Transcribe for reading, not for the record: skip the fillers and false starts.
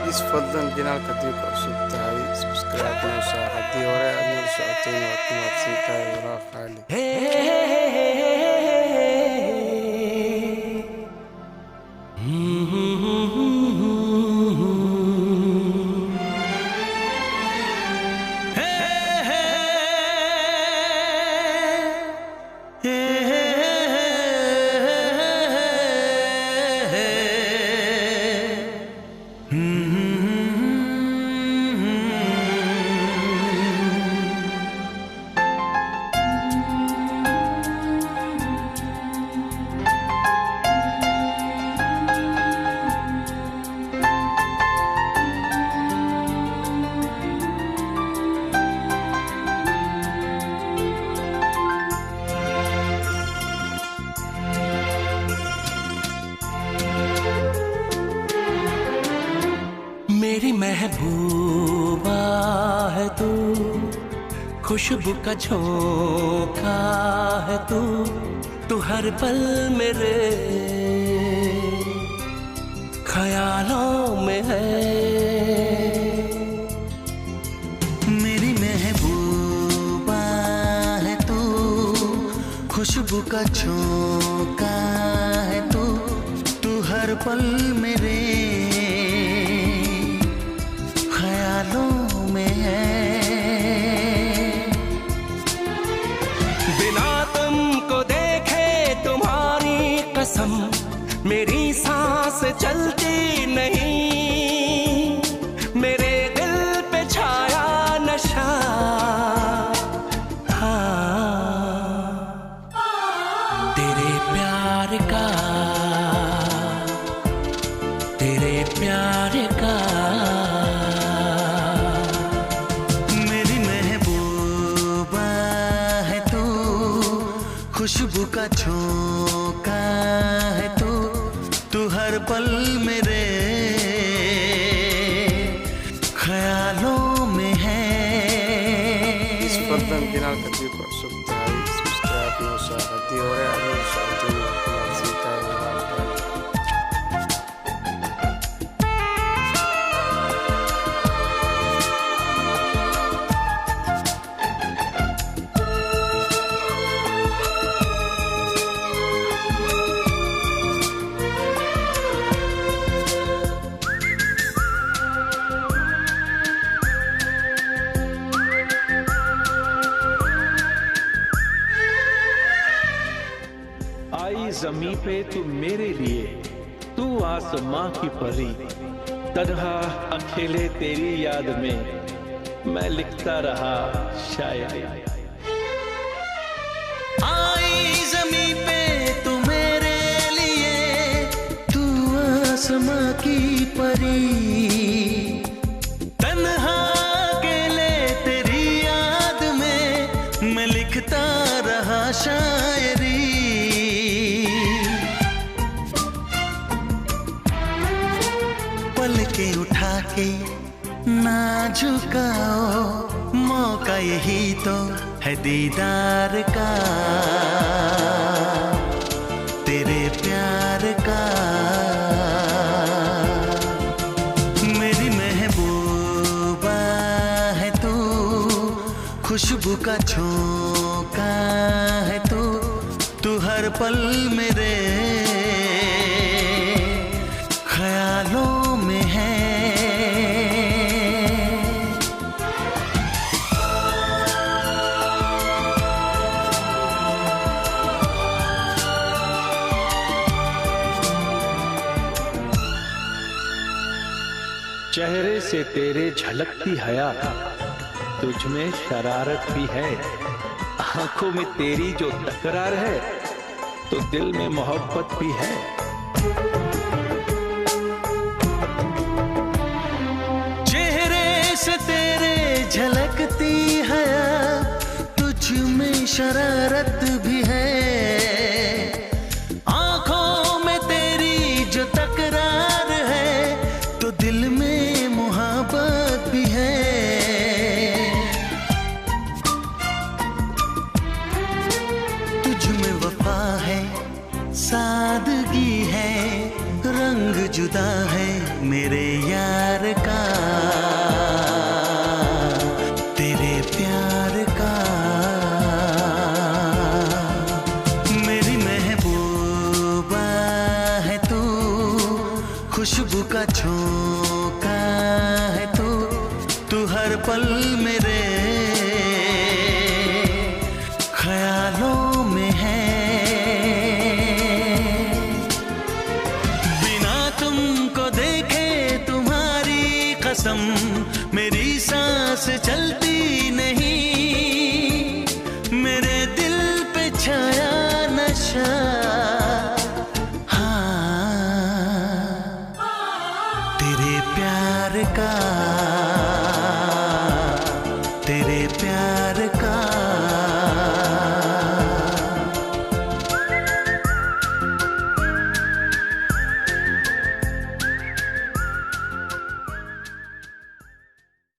fadlan janaalka haddii ku cusub tahay subscribe noo saar haddii hore aad nala socoteen waad ku mahadsan tahay walaal qaali. मेरी महबूबा है तू, खुशबू का झोंका है तू हर पल मेरे ख्यालों में है। मेरी महबूबा है तू, खुशबू का झोंका है तू हर पल मेरे ख्यालों में है। बिना तुमको देखे तुम्हारी कसम मेरी सांस चलती नहीं, मेरे दिल पे छाया नशा। हाँ, तेरे प्यार का, तेरे प्यार का। खुशबू का झोंका है तू हर पल मेरे ख्यालों में है। fadlan janaalka haddii ku cusub tahay subscribe noo saar haddii hore aad nala socoteen waad ku mahadsan tahay walaal qaali. आई जमी पे तू मेरे लिए, तू आसमां की परी, तन्हा अकेले तेरी याद में मैं लिखता रहा शायरी। आई जमी पे तू मेरे लिए, तू आसमां की परी, तन्हा अकेले तेरी याद में मैं लिखता रहा शायरी। पलके उठा के ना झुकाओ, मौका यही तो है दीदार का, तेरे प्यार का। मेरी महबूबा है तू, खुशबू का झोंका है तू हर पल मेरे ख्यालों में है। चेहरे से तेरे झलकती हया, तुझ में शरारत भी है। आंखों में तेरी जो तकरार है तो दिल में मोहब्बत भी है। चेहरे से तेरे झलकती हया, तुझ में शरारत भी है। आंखों में तेरी जो तकरार है तो दिल में मोहब्बत भी है। तुझ में वफा है, सादगी है, रंग जुदा है मेरे यार का, तेरे प्यार का। मेरी महबूबा है तू, खुशबू का झोंका है तू, तू हर पल मेरे ख्यालों में है। बिना तुमको देखे तुम्हारी कसम, मेरी सांस चलती नहीं, मेरे दिल पे छाया नशा। हाँ, तेरे प्यार का।